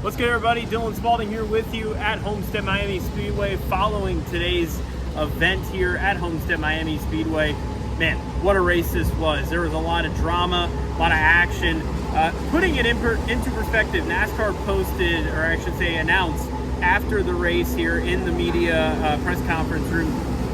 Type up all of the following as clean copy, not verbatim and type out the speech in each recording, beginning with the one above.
What's good, everybody? Dylan Spaulding here with you at Homestead-Miami Speedway following today's event here at Homestead-Miami Speedway. Man, what a race this was. There was a lot of drama, a lot of action. Putting it into perspective, NASCAR posted, or I should say announced, after the race here in the media press conference room,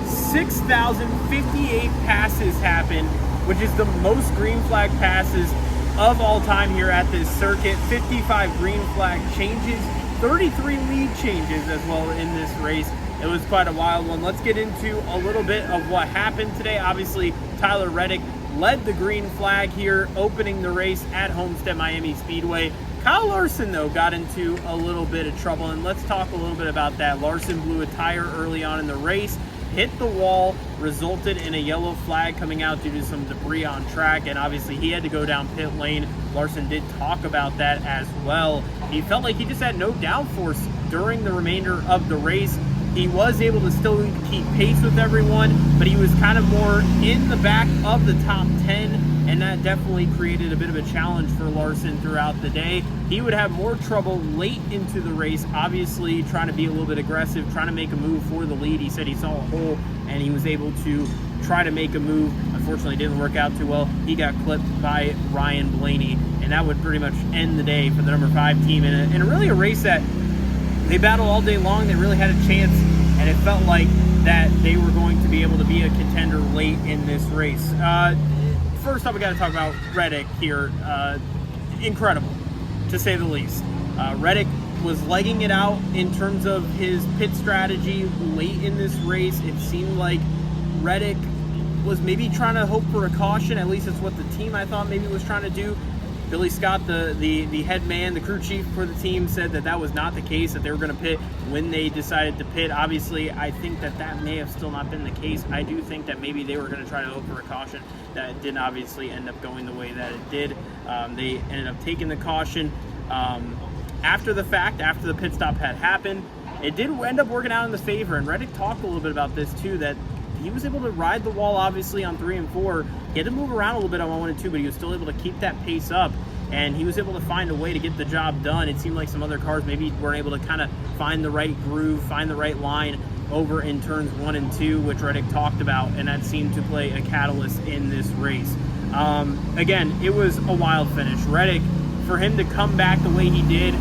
6,058 passes happened, which is the most green flag passes of all time here at this circuit. 55 green flag changes, 33 lead changes as well in this race. It was quite a wild one. Let's get into a little bit of what happened today. Obviously, Tyler Reddick led the green flag here, opening the race at Homestead-Miami Speedway. Kyle Larson, though, got into a little bit of trouble, and let's talk a little bit about that. Larson blew a tire early on in the race, hit the wall, resulted in a yellow flag coming out due to some debris on track, and obviously he had to go down pit lane. Larson did talk about that as well. He felt like he just had no downforce during the remainder of the race. He was able to still keep pace with everyone, but he was kind of more in the back of the top 10, and that definitely created a bit of a challenge for Larson throughout the day. He would have more trouble late into the race, obviously trying to be a little bit aggressive, trying to make a move for the lead. He said he saw a hole, and he was able to try to make a move. Unfortunately, it didn't work out too well. He got clipped by Ryan Blaney, and that would pretty much end the day for the number 5 team in really a race that they battled all day long. They really had a chance, and it felt like that they were going to be able to be a contender late in this race. First up, we got to talk about Reddick here. Incredible, to say the least. Reddick was legging it out in terms of his pit strategy late in this race. It seemed like Reddick was maybe trying to hope for a caution. At least it's what the team, I thought, maybe was trying to do. Billy Scott, the head man, the crew chief for the team, said that that was not the case, that they were going to pit when they decided to pit. Obviously, I think that that may have still not been the case. I do think that maybe they were going to try to hope for a caution. That didn't obviously end up going the way that it did. They ended up taking the caution after the fact, after the pit stop had happened. It did end up working out in the favor, and Reddick talked a little bit about this too, that he was able to ride the wall, obviously, on 3 and 4. He had to move around a little bit on 1 and 2, but he was still able to keep that pace up, and he was able to find a way to get the job done. It seemed like some other cars maybe weren't able to kind of find the right groove, find the right line over in turns 1 and 2, which Reddick talked about, and that seemed to play a catalyst in this race. Again, it was a wild finish. Reddick, for him to come back the way he did, 2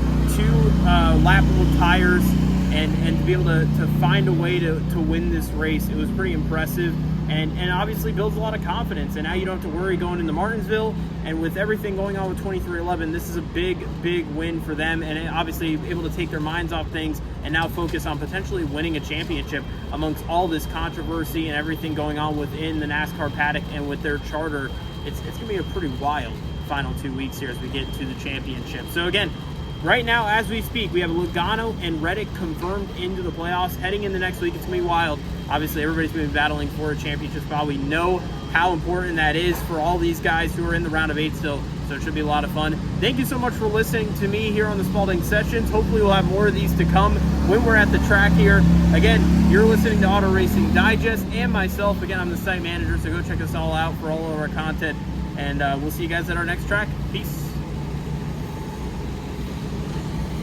lappable tires, and to be able to find a way to win this race, it was pretty impressive, and obviously builds a lot of confidence. And now you don't have to worry going into Martinsville, and with everything going on with 2311, this is a big win for them, and obviously able to take their minds off things and now focus on potentially winning a championship amongst all this controversy and everything going on within the NASCAR paddock and with their charter. It's going to be a pretty wild final 2 weeks here as we get to the championship. So again, right now, as we speak, we have Logano and Reddick confirmed into the playoffs. Heading in the next week, it's going to be wild. Obviously, everybody's been battling for a championship spot. We know how important that is for all these guys who are in the round of 8 still, so it should be a lot of fun. Thank you so much for listening to me here on the Spaulding Sessions. Hopefully, we'll have more of these to come when we're at the track here. Again, you're listening to Auto Racing Digest and myself. Again, I'm the site manager, so go check us all out for all of our content, and we'll see you guys at our next track. Peace.